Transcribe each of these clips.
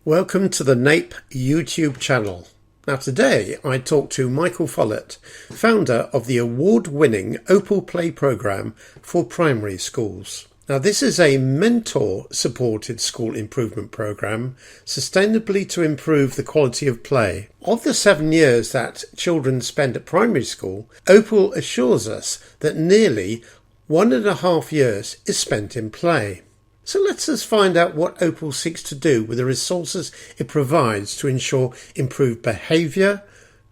Welcome to the NAPE YouTube channel. Now today I talk to Michael Folett, founder of the award-winning OPAL Play Programme for primary schools. Now this is a mentor-supported school improvement programme sustainably to improve the quality of play. Of the 7 years that children spend at primary school, OPAL assures us that nearly 1.5 years is spent in play. So let's find out what OPAL seeks to do with the resources it provides to ensure improved behaviour,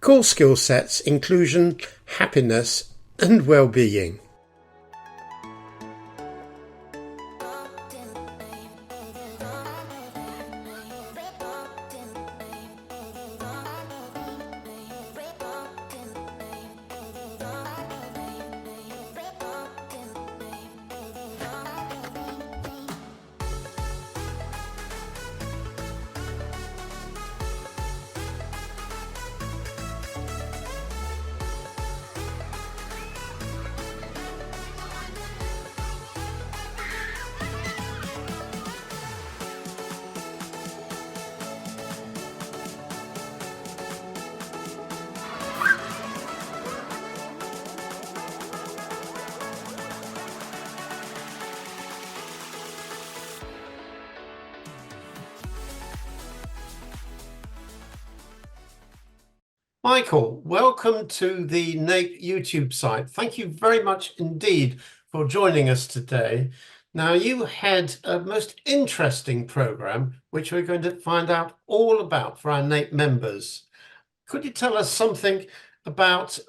core skill sets, inclusion, happiness and well-being. Michael, welcome to the NAPE YouTube site. Thank you very much indeed for joining us today. Now, you had a most interesting programme, which we're going to find out all about for our NAPE members. Could you tell us something about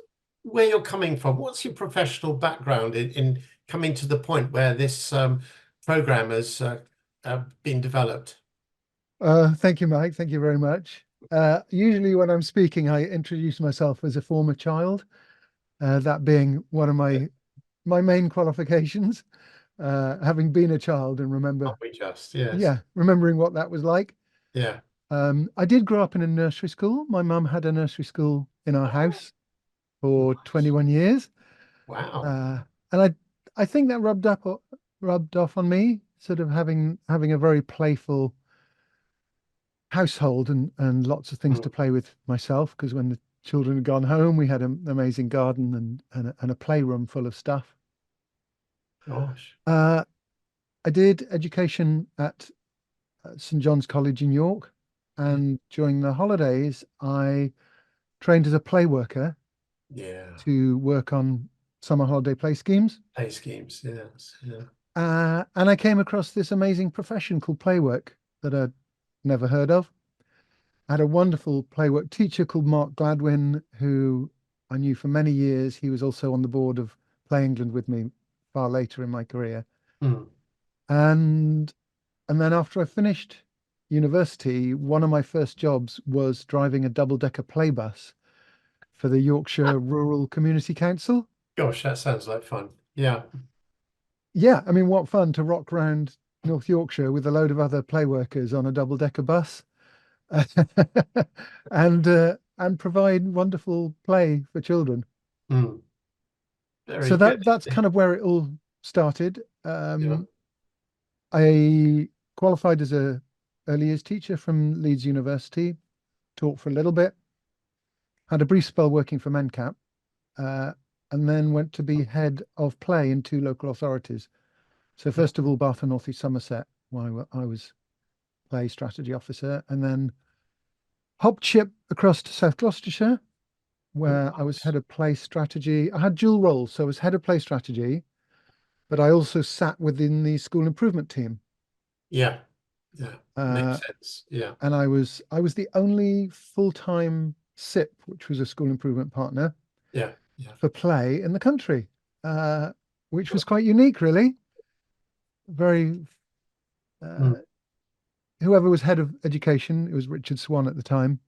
where you're coming from? What's your professional background in coming to the point where this programme has been developed? Thank you, Mike. Thank you very much. Usually when I'm speaking, I introduce myself as a former child, that being one of my main qualifications, having been a child and Aren't we just? Yes. remembering what that was like. Yeah. I did grow up in a nursery school. My mum had a nursery school in our house for Nice. 21 years. Wow. And I think that rubbed off on me, sort of having a very playful household and lots of things to play with myself, because when the children had gone home, we had an amazing garden and a playroom full of stuff. Gosh. I did education at St John's College in York, and during the holidays, I trained as a play worker Yeah. to work on summer holiday play schemes. Pay schemes. Yes. Yeah. And I came across this amazing profession called playwork that I'd never heard of. I had a wonderful playwork teacher called Mark Gladwin, who I knew for many years. He was also on the board of Play England with me far later in my career. Mm. And and then after I finished university, one of my first jobs was driving a double-decker play bus for the Yorkshire Rural Community Council. Gosh, that sounds like fun. Yeah. Yeah, I mean, what fun to rock round North Yorkshire with a load of other play workers on a double-decker bus. And provide wonderful play for children. Mm. Very So good. that's kind of where it all started. Yeah. I qualified as a early years teacher from Leeds University, taught for a little bit, had a brief spell working for MenCap, and then went to be head of play in 2 local authorities. So first of all, Bath and North East Somerset, while I was play strategy officer, and then hopped ship across to South Gloucestershire, where I was Nice. head of play strategy. I had dual roles, so I was head of play strategy, but I also sat within the school improvement team. Yeah. Yeah. Uh, Makes sense. Yeah. and I was the only full-time SIP, which was a school improvement partner Yeah. Yeah. for play in the country, which was quite unique, really. Very, Mm. uh, whoever was head of education, it was Richard Swan at the time,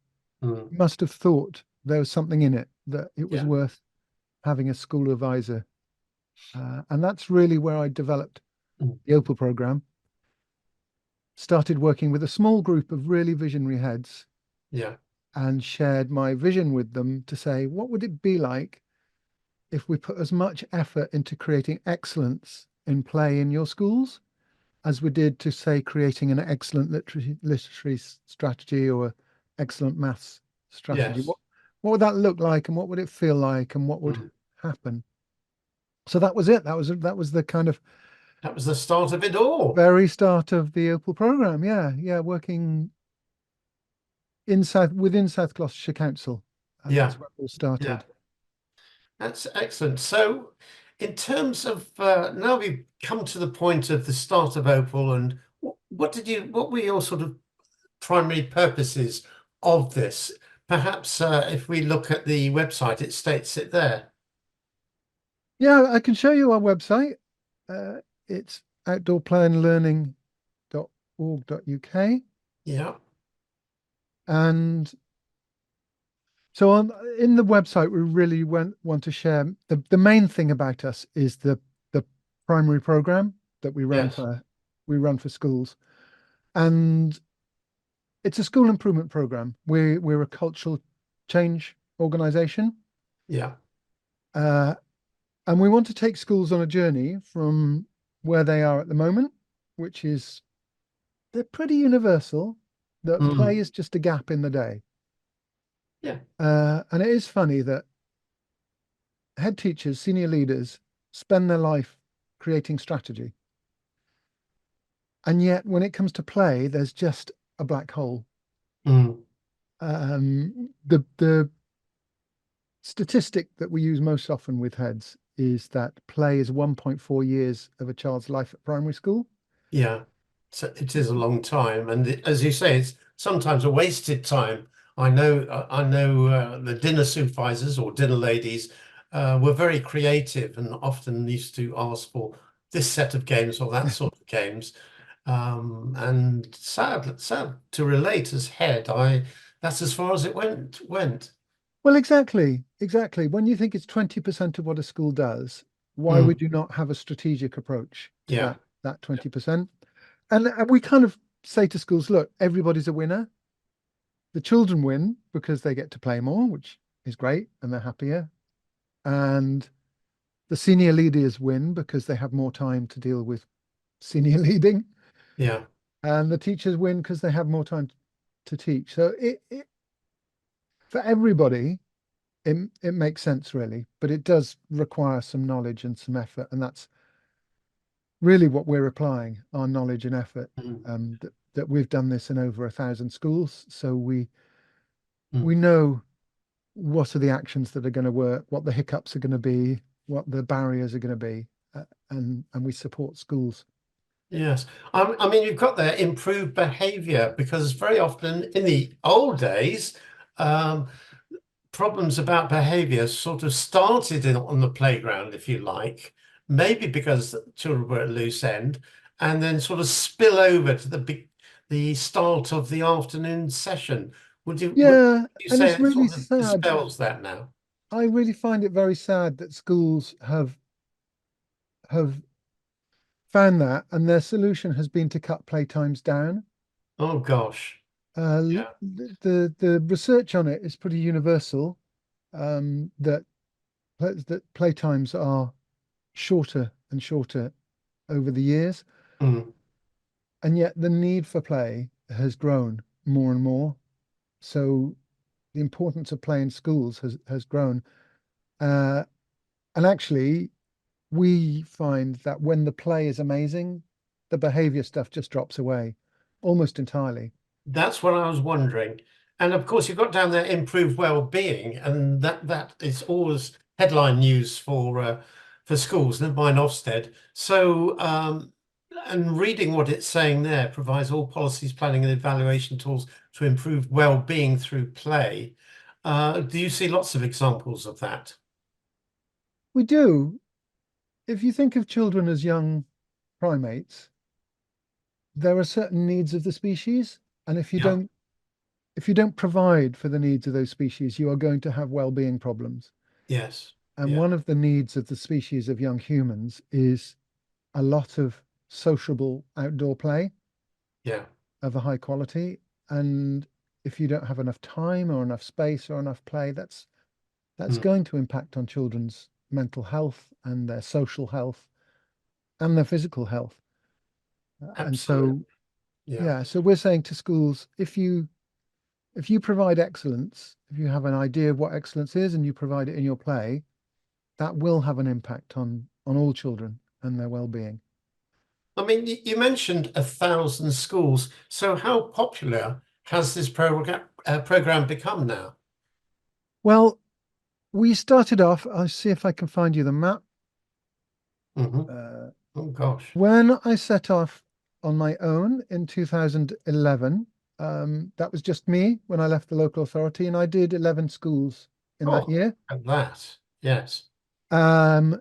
Mm. must have thought there was something in it, that it was Yeah. worth having a school advisor. And that's really where I developed Mm. the OPAL program. Started working with a small group of really visionary heads Yeah. and shared my vision with them to say, what would it be like if we put as much effort into creating excellence in play in your schools as we did to, say, creating an excellent literary strategy or excellent maths strategy? Yes. What would that look like, and what would it feel like, and what would Mm. happen? So that was it. That was the kind of That was the start of it all. very start of the OPAL program. Yeah, yeah, working within South Gloucestershire Council. Yeah. That's where it all Yeah. started. That's excellent. So, in terms of now we've come to the point of the start of Opal, and what were your sort of primary purposes of this? Perhaps if we look at the website, it states it there. Yeah, I can show you our website. It's outdoorplayandlearning.org.uk. Yeah, And so in the website, we really want to share the main thing about us is the primary program that yes, we run for schools. And it's a school improvement program. We're a cultural change organization. yeah, Uh, and we want to take schools on a journey from where they are at the moment, which is they're pretty universal, that play mm, is just a gap in the day. yeah. And it is funny that head teachers, senior leaders spend their life creating strategy. And yet, when it comes to play, there's just a black hole. Mm, The statistic that we use most often with heads is that play is 1.4 years of a child's life at primary school. yeah. So it is a long time, and as you say, it's sometimes a wasted time. I know the dinner supervisors or dinner ladies were very creative and often used to ask for this set of games or that sort of games. And sad to relate as head, I that's as far as it went. Well, exactly. When you think it's 20% of what a school does, why Mm, would you not have a strategic approach to yeah, that 20%? And we kind of say to schools, look, everybody's a winner. The children win because they get to play more, which is great, and they're happier. And the senior leaders win because they have more time to deal with senior leading. yeah. And the teachers win because they have more time to teach. So for everybody, it makes sense really, but it does require some knowledge and some effort, and that's really what we're applying, our knowledge and effort. Mm, That we've done this in over 1,000 schools, so we mm. know what are the actions that are going to work, what the hiccups are going to be, what the barriers are going to be, and we support schools. Yes, I mean you've got there improved behaviour because very often in the old days, um, problems about behaviour sort of started on the playground, if you like, maybe because children were at loose end, and then sort of spill over to the start of the afternoon session. Would Yeah, you and say it's it really sort of sad. dispels that now? I really find it very sad that schools have found that, and their solution has been to cut playtimes down. Oh gosh, yeah, The research on it is pretty universal, that that playtimes are shorter and shorter over the years, mm, and yet the need for play has grown more and more. So the importance of play in schools has grown. Uh, and actually, we find that when the play is amazing, the behavior stuff just drops away almost entirely. that's what I was wondering. And of course, you've got down there improved well-being, and that is always headline news for schools, never mind Ofsted. So, and reading what it's saying there provides all policies, planning, and evaluation tools to improve well-being through play. Do you see lots of examples of that? We do. If you think of children as young primates, there are certain needs of the species, and Yeah. if you don't provide for the needs of those species, you are going to have well-being problems. Yes. And Yeah. one of the needs of the species of young humans is a lot of sociable outdoor play Yeah. of a high quality. And if you don't have enough time or enough space or enough play, that's Mm. going to impact on children's mental health and their social health and their physical health. And Absolutely. so, Yeah. yeah, so we're saying to schools, if you provide excellence, if you have an idea of what excellence is and you provide it in your play, that will have an impact on all children and their well-being. I mean, you mentioned 1,000 schools. So how popular has this program become now? Well, we started off, I'll see if I can find you the map. Hmm. Uh, Oh gosh. when I set off on my own in 2011, that was just me when I left the local authority, and I did 11 schools in that Oh, year. at that. Yes. Um,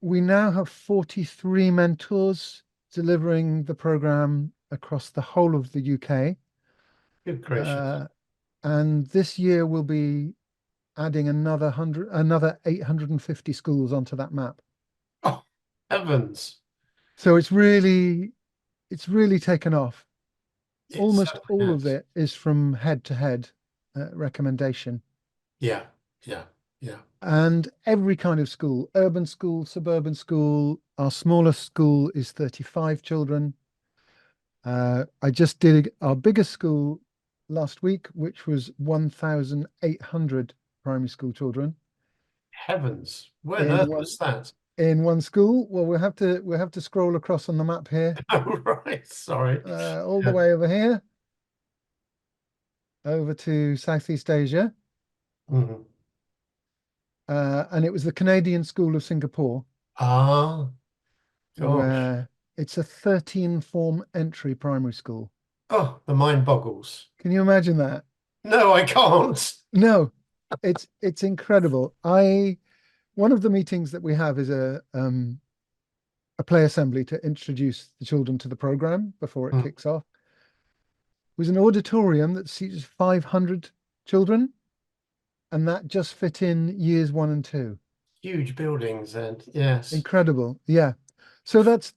we now have 43 mentors delivering the program across the whole of the UK. Good gracious. Uh, and this year we'll be adding another 850 schools onto that map. Oh, heavens. So it's really taken off. It Almost certainly all of has. it is from head to head recommendation. Yeah. Yeah. Yeah. And every kind of school, urban school, suburban school, our smallest school is 35 children. I just did our biggest school last week, which was 1,800 primary school children Heavens. Where on in earth one was that? in one school. Well, we'll have to scroll across on the map here, Oh, right. Sorry. all the Yeah. way over here, over to Southeast Asia. Mhm. And it was the Canadian School of Singapore, Ah, gosh. where it's a 13 form entry primary school. Oh, the mind boggles. Can you imagine that? No, I can't. No, it's incredible. One of the meetings that we have is a play assembly to introduce the children to the program before it Mm. kicks off. It was an auditorium that seats 500 children, and that just fit in years one and two. Huge buildings and yes. Incredible. Yeah. So that's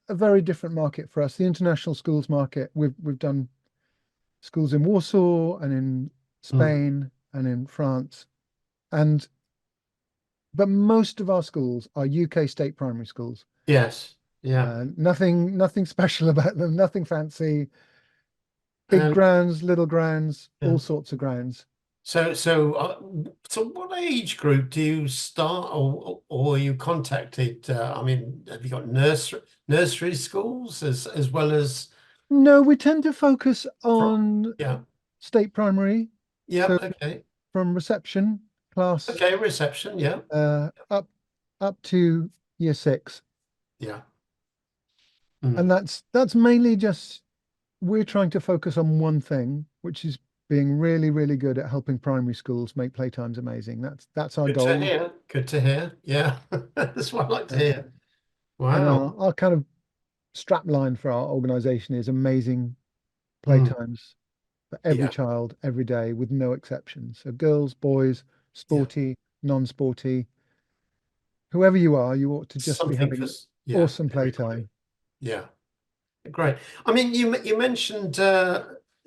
a very different market for us. The international schools market, we've done schools in Warsaw and in Mm. Spain and in France. And but most of our schools are UK state primary schools. Yes. Yeah. Nothing special about them, nothing fancy. Big And grounds, little grounds, yeah. all sorts of grounds. So what age group do you start or are you contacted? I mean, have you got nursery schools as well as No, we tend to focus pro on yeah. state primary. So Yep, okay. from reception class Okay, reception, yeah. up to year six. Yeah. And Mm. that's mainly just we're trying to focus on one thing, which is being really, really good at helping primary schools make playtimes amazing. That's our Good to goal. hear. Good to hear. Yeah. That's what I like to Uh, hear. and Wow. our kind of strap line for our organization is amazing Mm. playtimes for every Yeah. child, every day, with no exceptions. So girls, boys, Yeah. sporty, non-sporty, whoever you are, you ought to just be Something for having yeah, awesome everybody. playtime. Yeah. Great. I mean, you mentioned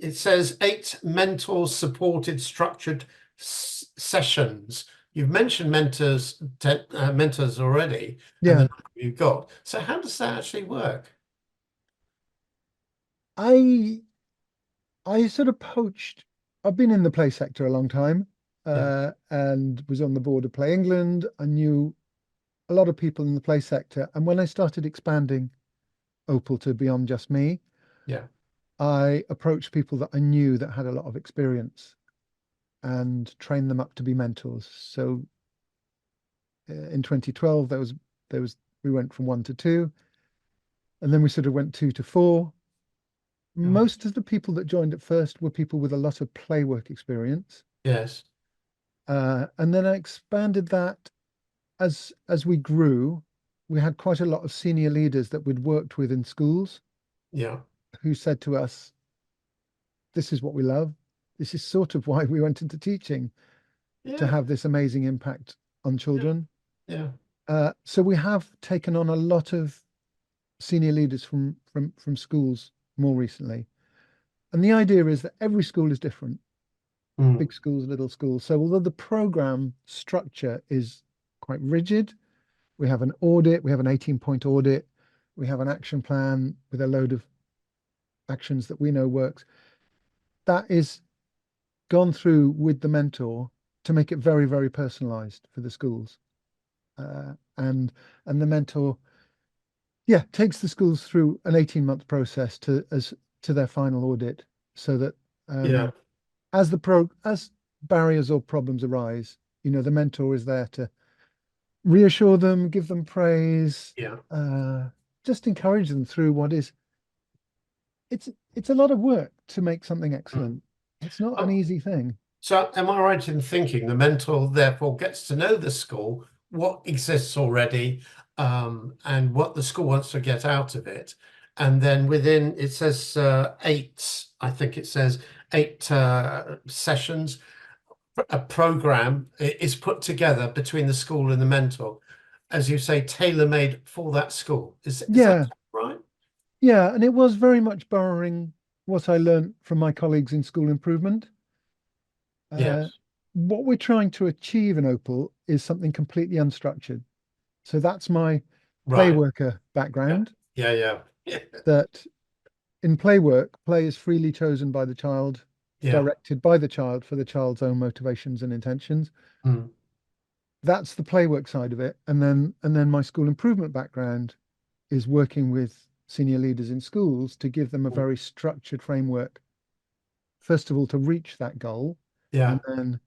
it says 8 mentor supported structured sessions. You've mentioned mentors already, and the Yeah, number you've got. So how does that actually work? I I sort of poached. I've been in the play sector a long time, Yeah, and was on the board of Play England. I knew a lot of people in the play sector, and when I started expanding Opal to beyond just me, yeah, I approached people that I knew that had a lot of experience and trained them up to be mentors. So in 2012, there was we went from one to two, and then we sort of went two to four. yeah. Most of the people that joined at first were people with a lot of play work experience. Yes, And then I expanded that as we grew. We had quite a lot of senior leaders that we'd worked with in schools yeah, who said to us, "This is what we love. This is sort of why we went into teaching to yeah, have this amazing impact on yeah, children." yeah. So we have taken on a lot of senior leaders from schools more recently. And the idea is that every school is different, Mm. big schools, little schools. So although the program structure is quite rigid, we have an 18-point audit. We have an action plan with a load of actions that we know works. That is gone through with the mentor to make it very, very personalized for the schools. And the mentor, yeah, takes the schools through an 18-month process to their final audit, so that Yeah. as barriers or problems arise, the mentor is there to reassure them, give them praise, Yeah. just encourage them through what is it's a lot of work to make something Mm. excellent. It's not an Oh, easy thing. so am I right in thinking the mentor therefore gets to know the school, what exists already, and what the school wants to get out of it, and then within it says eight, I think it says eight sessions, a program is put together between the school and the mentor, as you say, tailor-made for that school. Is that Yeah, right? yeah, and it was very much borrowing what I learned from my colleagues in school improvement. Uh, Yes. what we're trying to achieve in Opal is something completely unstructured. So that's my play Right. worker Yeah. background. Yeah. Yeah. That in play work, play is freely chosen by the child, Yeah. directed by the child for the child's own motivations and intentions. Mm. That's the play work side of it. And then my school improvement background is working with senior leaders in schools to give them a Mm. very structured framework, first of all, to reach that goal, and Yeah. then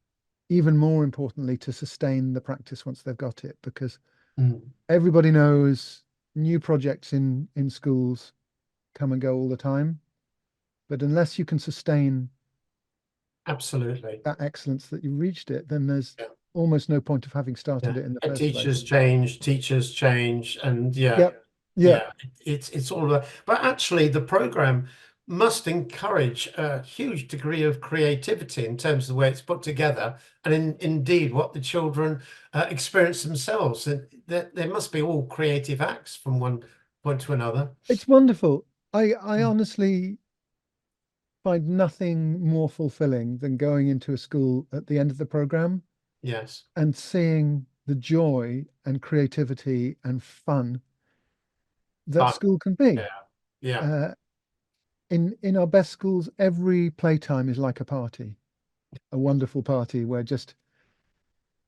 even more importantly, to sustain the practice once they've got it, because Mm. everybody knows new projects in schools come and go all the time. But unless you can sustain Absolutely. that excellence that you reached it, then there's Yeah. almost no point of having Yeah. started it in the And first place. teachers change, and yeah, Yep. Yeah. yeah, it's all about. But actually, the program must encourage a huge degree of creativity in terms of the way it's put together, and indeed what the children experience themselves. And there must be all creative acts from one point to another. It's wonderful. I Mm. honestly find nothing more fulfilling than going into a school at the end of the program Yes. and seeing the joy and creativity and fun that Fun. school can Yeah. be. Yeah. Uh, in our best schools, every playtime is like a party, a wonderful party where just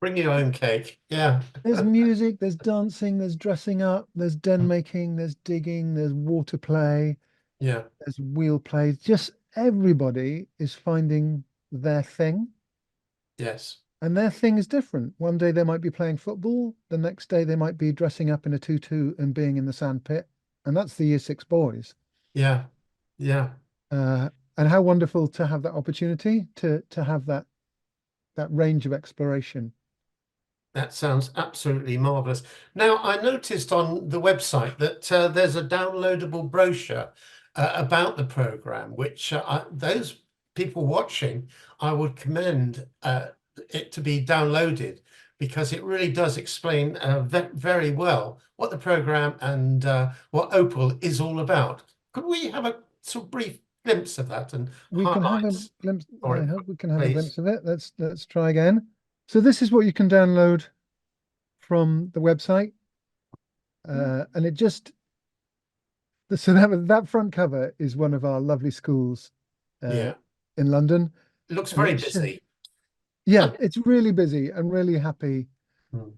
Bring your own cake. Yeah. there's music, there's dancing, there's dressing up, there's den making, there's digging, there's water play, Yeah. there's wheel play. Just everybody is finding their thing, Yes. and their thing is different. One day they might be playing football, the next day they might be dressing up in a tutu and being in the sand pit, and that's the year 6 boys. Yeah. Yeah. Uh, and how wonderful to have that opportunity to have that range of exploration. That sounds absolutely marvelous. Now, I noticed on the website that there's a downloadable brochure about the program, which those people watching, I would commend it to be downloaded, because it really does explain very well what the program and what Opal is all about. Could we have a sort of brief glimpse of that and We can have a highlights glimpse. for I it, hope we can have a please? glimpse of it. Let's try again. So this is what you can download from the website, and it just so that front cover is one of our lovely schools uh, Yeah, in London, it looks and very it's busy. yeah, it's really busy and really happy. Mm.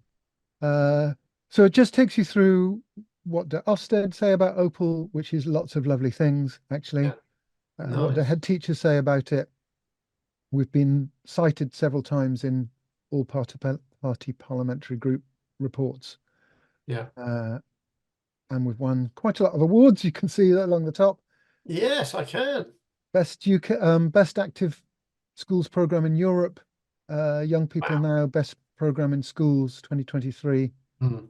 Uh, so it just takes you through what do Ofsted say about Opal, which is lots of lovely things actually. Yeah, What the nice. head teachers say about it. We've been cited several times in all party parliamentary group reports, Yeah. uh, and we've won quite a lot of awards. You can see that along the top. Yes, I can. Best UK, best active schools program in Europe. Young People Wow. Now, best program in schools 2023. Mm.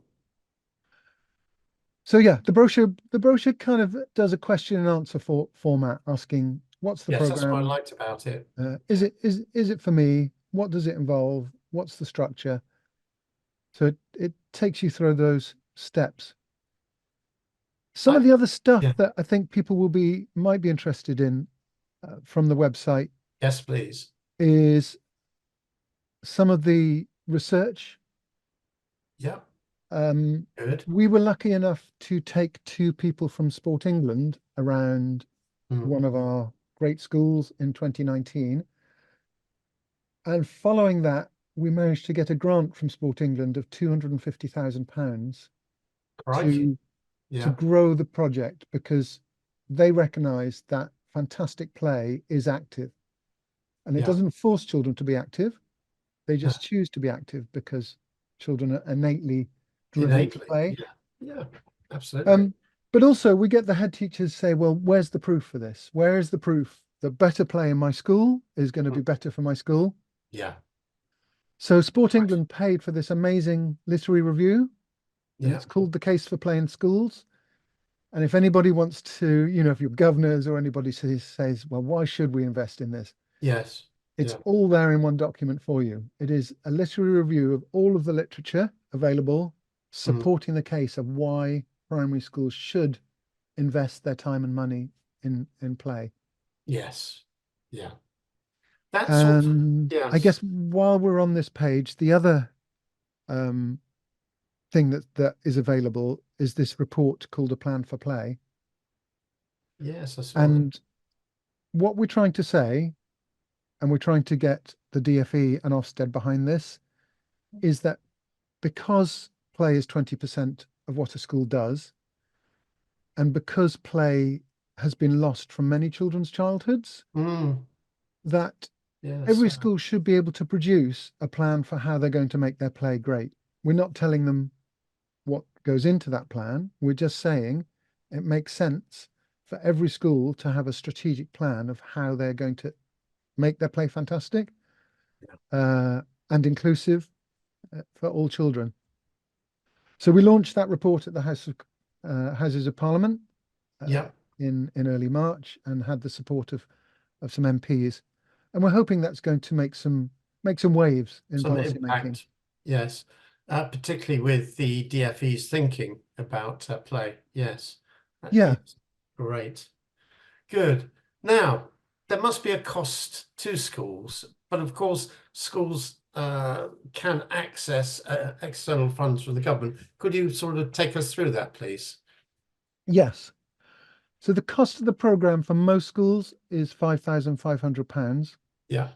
So yeah, the brochure kind of does a question and answer format, asking what's the Yes, that's what I program? liked about it. Is Yeah. it for me? What does it involve? What's the structure? So it takes you through those steps. Some of I, the other stuff yeah. that I think people might be interested in from the website Yes, please. is some of the research. Yeah. Um, Good. we were lucky enough to take two people from Sport England around Mm. one of our great schools in 2019. And following that, we managed to get a grant from Sport England of £250,000 Crikey. to to Yeah. grow the project because they recognize that fantastic play is active and it Yeah. doesn't force children to be active. They Yeah. just choose to be active because children are innately driven to Innately. play. Yeah. Yeah. Absolutely. Um, but also we get the head teachers say, well, where's the proof for this? Where is the proof that better play in my school is going to Mm. be better for my school? Yeah. So Sport England paid for this amazing literary review, and Yeah. it's called The Case for Play in Schools. And if anybody wants to, if your governors or anybody says, well, why should we invest in this? Yes. It's Yeah. all there in one document for you. It is a literary review of all of the literature available, Mm. supporting the case of why primary schools should invest their time and money in play. Yes. Yeah. That sort of, And I yes. guess while we're on this page, the other um, thing that is available is this report called A Plan for Play. Yes, I saw that. And what we're trying to say, and we're trying to get the DFE and Ofsted behind this, is that because play is 20% of what a school does, and because play has been lost from many children's childhoods, Mm. that Yes. every school should be able to produce a plan for how they're going to make their play great. We're not telling them what goes into that plan. We're just saying it makes sense for every school to have a strategic plan of how they're going to make their play fantastic uh, and inclusive for all children. So we launched that report at the Houses of Parliament uh, Yeah. in early March and had the support of some MPs, and we're hoping that's going to make some waves in Some policy making. impact. Yes. Particularly with the DFE's thinking about play. Yes. That Yeah, is great. Good. Now, there must be a cost to schools, but of course, schools can access external funds from the government. Could you sort of take us through that, please? yes. So the cost of the program for most schools is £5,500. Yeah.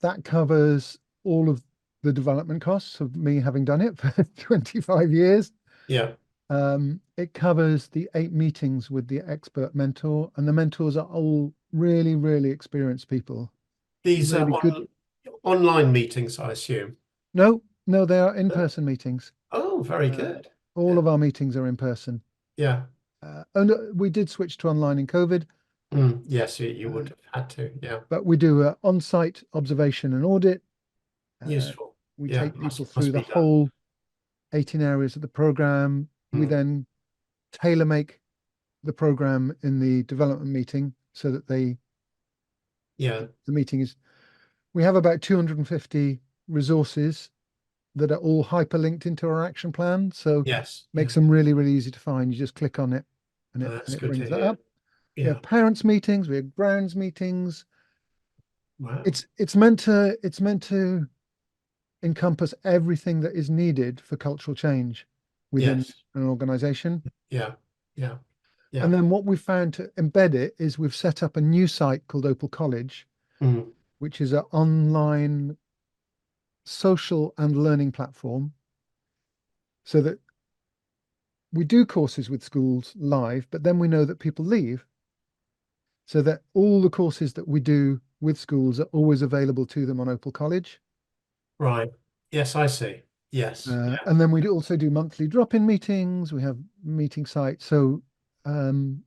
That covers all of the development costs of me having done it for 25 years. Yeah. It covers the 8 meetings with the expert mentor, and the mentors are all really, really experienced people, These are really good. online meetings, I assume. No, no, they are Uh, in-person meetings. Oh, very Uh, good. all Yeah. of our meetings are in person. Yeah. And we did switch to online in COVID, Mm, yes, you uh, would have had to. Yeah. but we do on-site observation and audit. Uh, Useful. we Yeah. take people through Must the be done. whole 18 areas of the program. We Mm, then tailor make the program in the development meeting so that yeah. the meeting is, we have about 250 resources that are all hyperlinked into our action plan. So Yes. Yeah. makes them really, really easy to find. You just click on it and it That's and it good to brings that hear. up. We Yeah. have parents meetings, we have grounds meetings. Wow. It's meant to encompass everything that is needed for cultural change within Yes. an organization. Yeah. Yeah. Yeah. And then what we've found to embed it is we've set up a new site called Opal College, Mm, which is an online social and learning platform so that we do courses with schools live, but then we know that people leave so that all the courses that we do with schools are always available to them on Opal College. right. Yes, I see. Yes. Yeah. And then we also do monthly drop-in meetings. We have meeting sites. So um,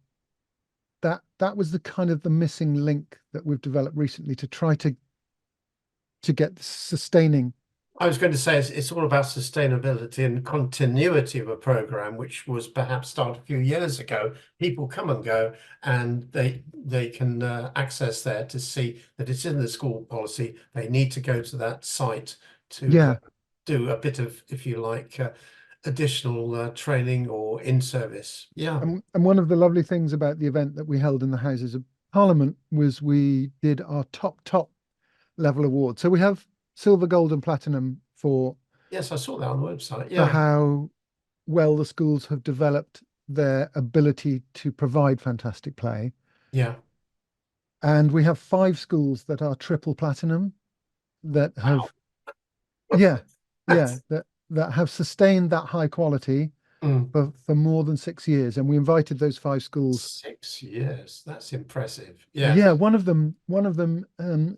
that was the kind of the missing link that we've developed recently to try to get sustaining. I was going to say it's all about sustainability and continuity of a program, which was perhaps started a few years ago. People come and go, and they can access there to see that it's in the school policy. They need to go to that site to Yeah. do a bit of, if you like, additional training or in service. Yeah. And one of the lovely things about the event that we held in the Houses of Parliament was we did our top level award. So we have silver, gold, and platinum Yes, I saw that on the website. for Yeah. how well the schools have developed their ability to provide fantastic play. Yeah. And we have 5 schools that are triple platinum that Wow. have, yeah, yeah, That's, that have sustained that high quality mm, for more than 6 years. And we invited those 5 schools. 6 years. That's impressive. Yeah, Yes. one of them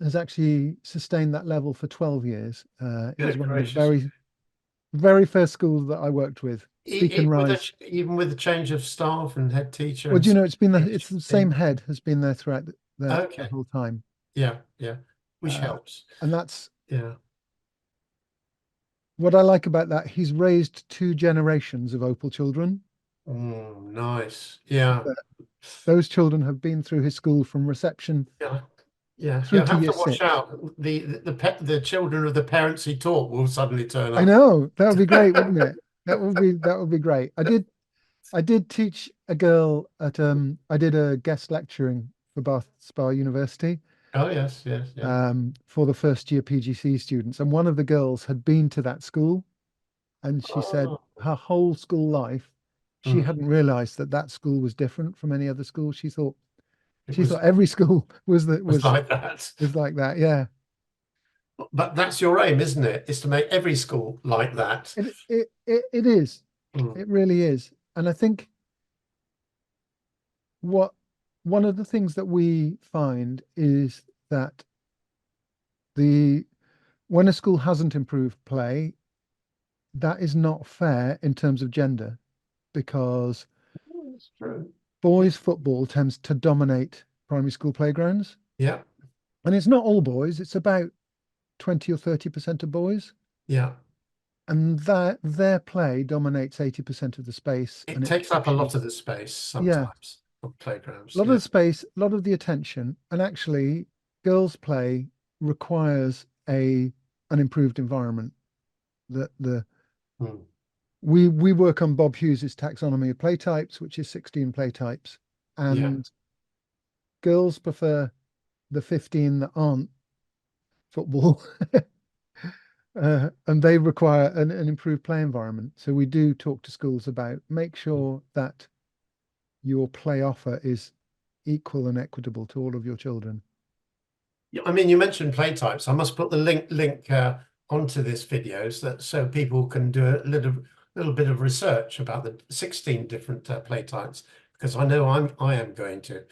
has actually sustained that level for 12 years. It was Good one of the gracious. very first schools that I worked with. Beacon Rise. Even with the change of staff and head teacher Well, and do you know, it's leadership the same team. head has been there throughout the Okay. whole time. Yeah. Yeah. Which Uh, helps. and that's Yeah. what I like about that. He's raised 2 generations of Opal children. Nice. Yeah. Uh, those children have been through his school from reception Yeah. Yeah. through You'll to have year to watch 6. out. The children of the parents he taught will suddenly turn I up. know that would be great, wouldn't it? That would be great. I did teach a girl at I did a guest lecturing for Bath Spa University Oh yes, yes, yeah. for the first year PGC students, and one of the girls had been to that school, and she said Oh. her whole school life she Mm. hadn't realized that that school was different from any other school. She thought It she was thought every school was that was like that. was like that. Yeah, But that's your aim, isn't it? Is to make every school like that. it is. Mm. It really is. And I think what one of the things that we find is that the when a school hasn't improved play, that is not fair in terms of gender because That's true. Yeah. boys football tends to dominate primary school playgrounds. Yeah. And it's not all boys, it's about 20 or 30% of boys. Yeah. And that their play dominates 80% of the space. It And it takes up a actually, lot of the space yeah, sometimes of a playgrounds. lot of Yeah. the space, a lot of the attention. And actually, girls' play requires an improved environment. The Mm. we work on Bob Hughes's taxonomy of play types, which is 16 play types, Yeah. and girls prefer the 15 that aren't football, and they require an improved play environment. So we do talk to schools about make sure that your play offer is equal and equitable to all of your children. Yeah, I mean, you mentioned play types. I must put the link onto this video so people can do a little bit of research about the 16 different play types because I am going to. Very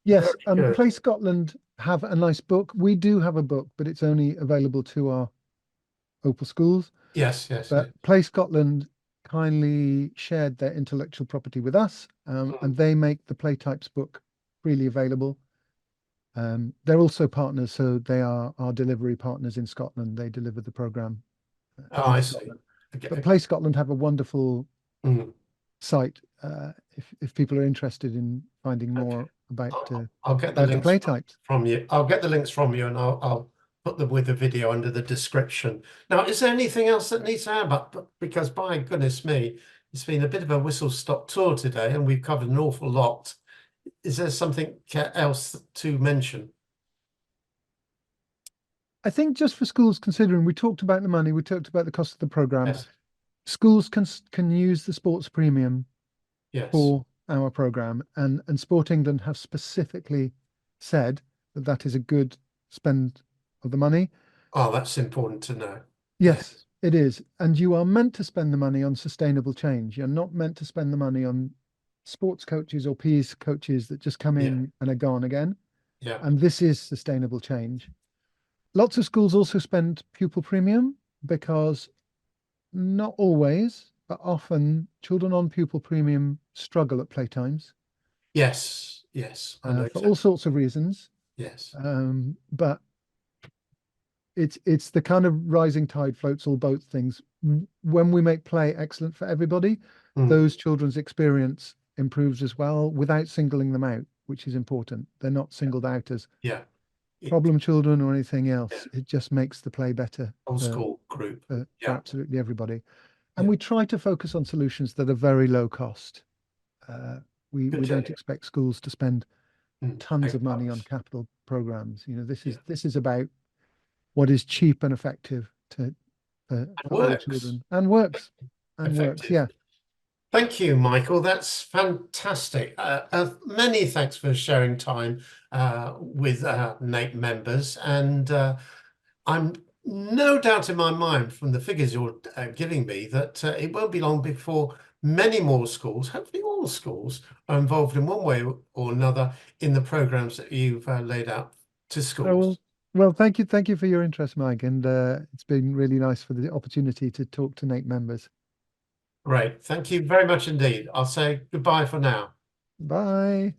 Yes, good. Play Scotland have a nice book. We do have a book, but it's only available to our Opal schools. Yes, yes, But yes. Play Scotland kindly shared their intellectual property with us, Mm. and they make the Play Types book freely available. They're also partners, so they are our delivery partners in Scotland. They deliver the program Oh, in I see. Scotland. But Okay. Play Scotland have a wonderful Mm. site if people are interested in finding Okay. more I'll get the about the links play types. from you. I'll get the links from you and I'll put them with the video under the description. Now, is there anything else that needs to add? Because by goodness me, it's been a bit of a whistle-stop tour today and we've covered an awful lot. Is there something else to mention? I think just for schools considering, we talked about the money, we talked about the cost of the program. Yes, Schools can use the sports premium yes. for our program, and Sport England have specifically said that that is a good spend of the money. Oh, that's important to know. Yeah. Yes, it is. And you are meant to spend the money on sustainable change. You're not meant to spend the money on sports coaches or PE coaches that just come Yeah, in and are gone again. yeah. And this is sustainable change. Lots of schools also spend pupil premium because not always, but often children on pupil premium struggle at playtimes Yes, yes. I know for all exactly. sorts of reasons. Yes. But it's the kind of rising tide floats all boats things. When we make play excellent for everybody, Mm. those children's experience improves as well without singling them out, which is important. They're not singled out as Yeah. It, problem children or anything yeah. else. It just makes the play better Old for, school group. for Yeah. absolutely everybody. And Yeah. we try to focus on solutions that are very low cost. Uh, we Good we to don't hear. expect schools to spend tons Big of money on bucks. capital programs. Yeah. This is about what is cheap and effective And for all works. children and works and works. Effective. Yeah, Thank you, Michael. That's fantastic. Many thanks for sharing time with NAPE members. And I'm no doubt in my mind from the figures you're giving me that it won't be long before many more schools, hopefully all schools, are involved in one way or another in the programs that you've laid out to Oh, schools. well, thank you for your interest, Mike, and it's been really nice for the opportunity to talk to NAPE members. Great. Thank you very much indeed. I'll say goodbye for now. Bye.